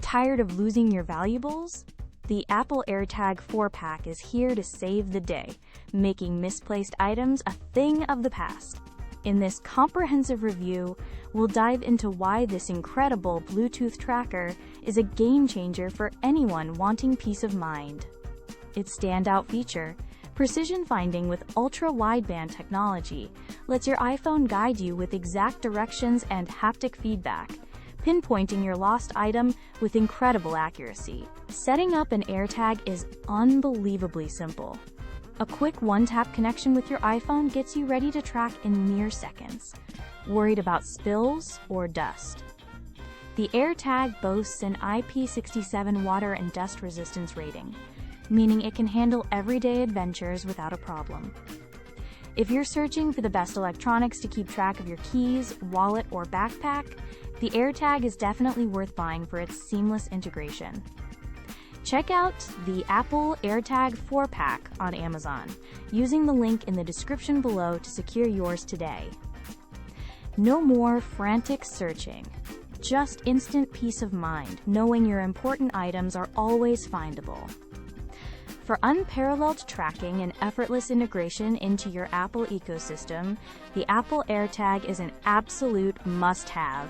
Tired of losing your valuables? The Apple AirTag 4-pack is here to save the day, making misplaced items a thing of the past. In this comprehensive review, we'll dive into why this incredible Bluetooth tracker is a game-changer for anyone wanting peace of mind. Its standout feature, precision finding with Ultra Wideband Technology, lets your iPhone guide you with exact directions and haptic feedback, pinpointing your lost item with incredible accuracy. Setting up an AirTag is unbelievably simple. A quick one-tap connection with your iPhone gets you ready to track in mere seconds. Worried about spills or dust? The AirTag boasts an IP67 water and dust resistance rating, meaning it can handle everyday adventures without a problem. If you're searching for the best electronics to keep track of your keys, wallet, or backpack, the AirTag is definitely worth buying for its seamless integration. Check out the Apple AirTag 4-pack on Amazon, using the link in the description below to secure yours today. No more frantic searching. Just instant peace of mind, knowing your important items are always findable. For unparalleled tracking and effortless integration into your Apple ecosystem, the Apple AirTag is an absolute must-have.